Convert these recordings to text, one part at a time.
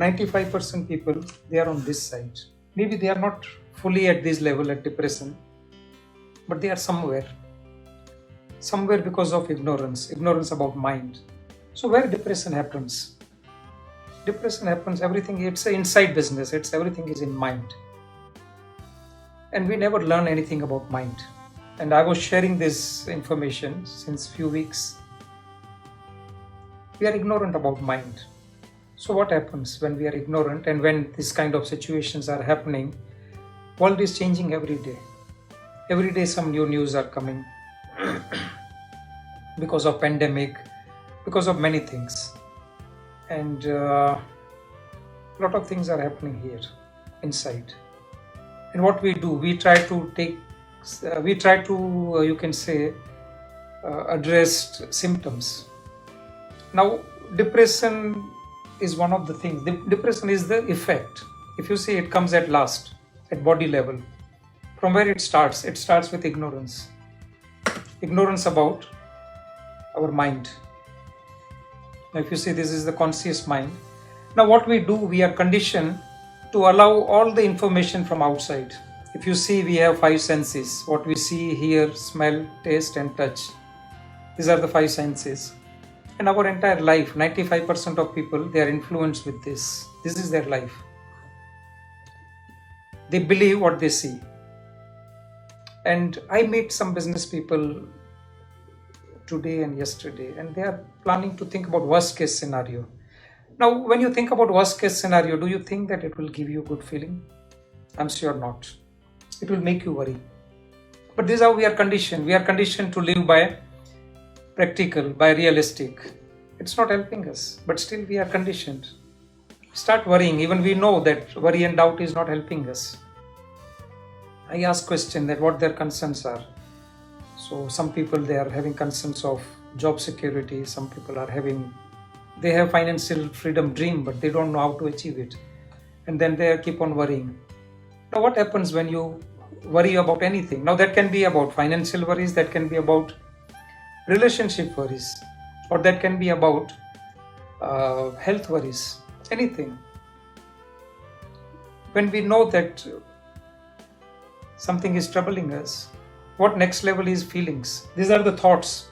95% people, they are on this side. Maybe they are not fully at this level at depression, but they are somewhere because of ignorance about mind. So where depression happens? Depression happens, everything, it's an inside business, it's everything is in mind. And we never learn anything about mind. And I was sharing this information since few weeks. We are ignorant about mind. So what happens when we are ignorant and when this kind of situations are happening? World is changing every day. Every day some new news are coming because of pandemic, because of many things. And a lot of things are happening here inside. And what we do, we try to you can say, address symptoms. Now, depression is one of the things. Depression is the effect. If you see, it comes at last, at body level. From where it starts with ignorance. Ignorance about our mind. Now, if you see, this is the conscious mind. Now, what we do, we are conditioned to allow all the information from outside. If you see, we have five senses. What we see, hear, smell, taste, and touch. These are the five senses. And our entire life, 95% of people, they are influenced with this. This is their life. They believe what they see. And I meet some business people today and yesterday, and they are planning to think about worst case scenario. Now, when you think about worst case scenario, do you think that it will give you a good feeling? I'm sure not. It will make you worry. But this is how we are conditioned. We are conditioned to live by practical, by realistic. It's not helping us, but still we are conditioned. Start worrying. Even we know that worry and doubt is not helping us. I ask question that what their concerns are. So some people, they are having concerns of job security. Some people are they have financial freedom dream, but they don't know how to achieve it. And then they keep on worrying. Now what happens when you worry about anything? Now that can be about financial worries, that can be about relationship worries, or that can be about health worries, anything. When we know that something is troubling us, what next level is feelings? These are the thoughts.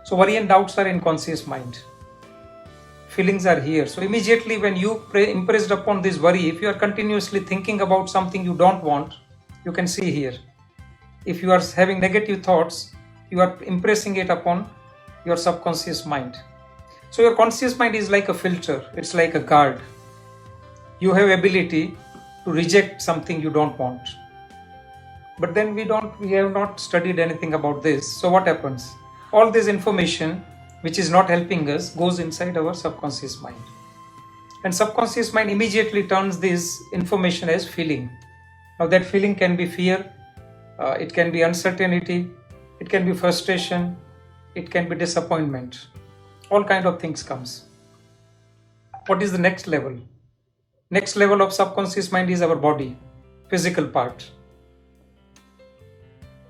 So worry and doubts are in conscious mind. Feelings are here. So immediately when you impressed upon this worry, if you are continuously thinking about something you don't want, you can see here. If you are having negative thoughts, you are impressing it upon your subconscious mind. So your conscious mind is like a filter. It's like a guard. You have ability to reject something you don't want. But then we have not studied anything about this. So what happens? All this information which is not helping us goes inside our subconscious mind. And subconscious mind immediately turns this information as feeling. Now that feeling can be fear, it can be uncertainty, it can be frustration, it can be disappointment. All kind of things comes. What is the next level? Next level of subconscious mind is our body, physical part.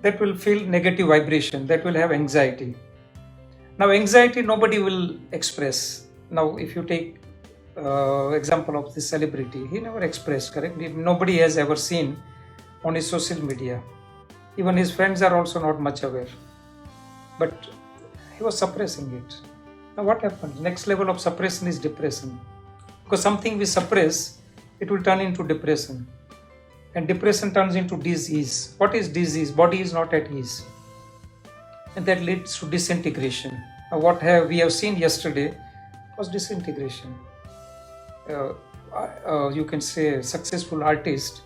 That will feel negative vibration, that will have anxiety. Now anxiety nobody will express. Now if you take example of this celebrity, he never expressed, correct? Nobody has ever seen on his social media. Even his friends are also not much aware. But he was suppressing it. Now what happens? Next level of suppression is depression. Because something we suppress, it will turn into depression. And depression turns into disease. What is disease? Body is not at ease. And that leads to disintegration. Now what we have seen yesterday was disintegration. You can say successful artist,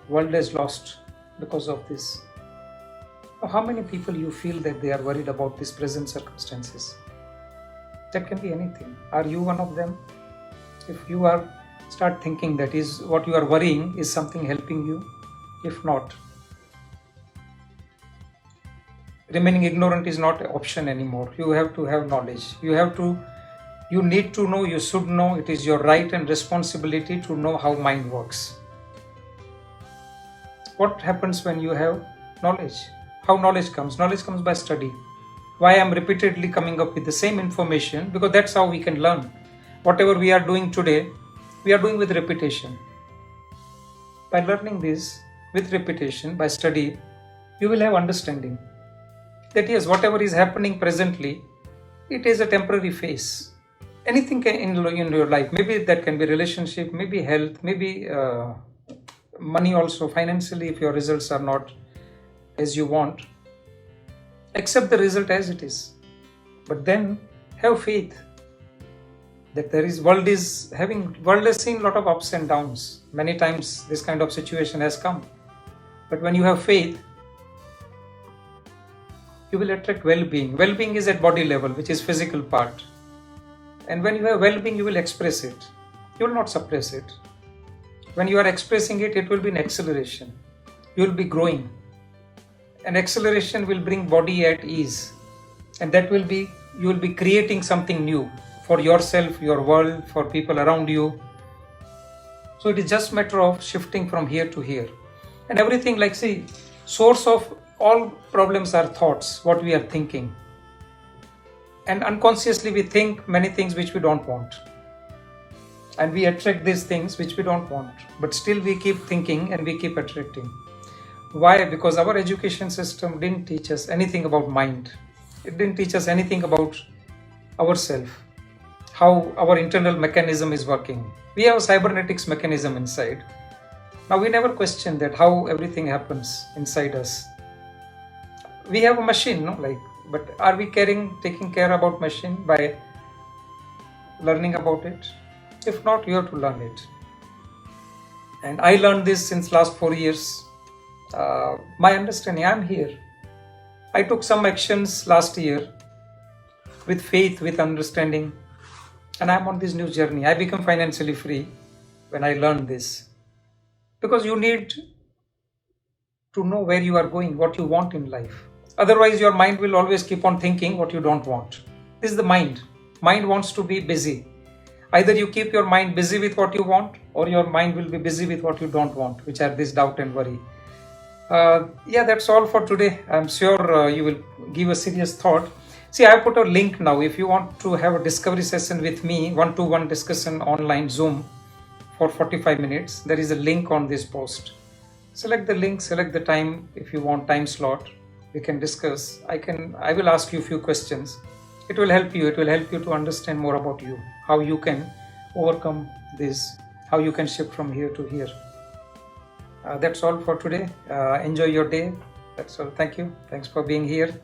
world has lost because of this. Now, how many people you feel that they are worried about these present circumstances? That can be anything. Are you one of them? If you are, start thinking that is what you are worrying, is something helping you? If not, remaining ignorant is not an option anymore. You have to have knowledge. You need to know, you should know. It is your right and responsibility to know how mind works. What happens when you have knowledge? How knowledge comes? Knowledge comes by study. Why I am repeatedly coming up with the same information? Because that's how we can learn. Whatever we are doing today, we are doing with repetition. By learning this with repetition, by study, you will have understanding that yes, whatever is happening presently, it is a temporary phase. Anything can in your life, maybe that can be relationship, maybe health, maybe money also, financially, if your results are not as you want, accept the result as it is. But then have faith that world has seen a lot of ups and downs. Many times this kind of situation has come. But when you have faith, you will attract well-being. Well-being is at body level, which is physical part. And when you have well-being, you will express it. You will not suppress it. When you are expressing it, it will be an acceleration. You will be growing. And acceleration will bring body at ease. And you will be creating something new for yourself, your world, for people around you. So it is just a matter of shifting from here to here. And everything, source of all problems are thoughts, what we are thinking. And unconsciously we think many things which we don't want. And we attract these things which we don't want. But still we keep thinking and we keep attracting. Why? Because our education system didn't teach us anything about mind. It didn't teach us anything about ourselves, how our internal mechanism is working. We have a cybernetics mechanism inside. Now we never question that how everything happens inside us. We have a machine, but are we taking care about machine by learning about it? If not, you have to learn it. And I learned this since last 4 years. My understanding, I'm here. I took some actions last year with faith, with understanding, and I'm on this new journey. I become financially free when I learned this. Because you need to know where you are going, what you want in life. Otherwise, your mind will always keep on thinking what you don't want. This is the mind. Mind wants to be busy. Either you keep your mind busy with what you want, or your mind will be busy with what you don't want, which are this doubt and worry. That's all for today. I'm sure you will give a serious thought. See, I put a link now. If you want to have a discovery session with me, one-to-one discussion online Zoom for 45 minutes, there is a link on this post. Select the link, select the time. If you want time slot, we can discuss. I will ask you a few questions. It will help you. It will help you to understand more about you, how you can overcome this, how you can shift from here to here. That's all for today. Enjoy your day. That's all. Thank you. Thanks for being here.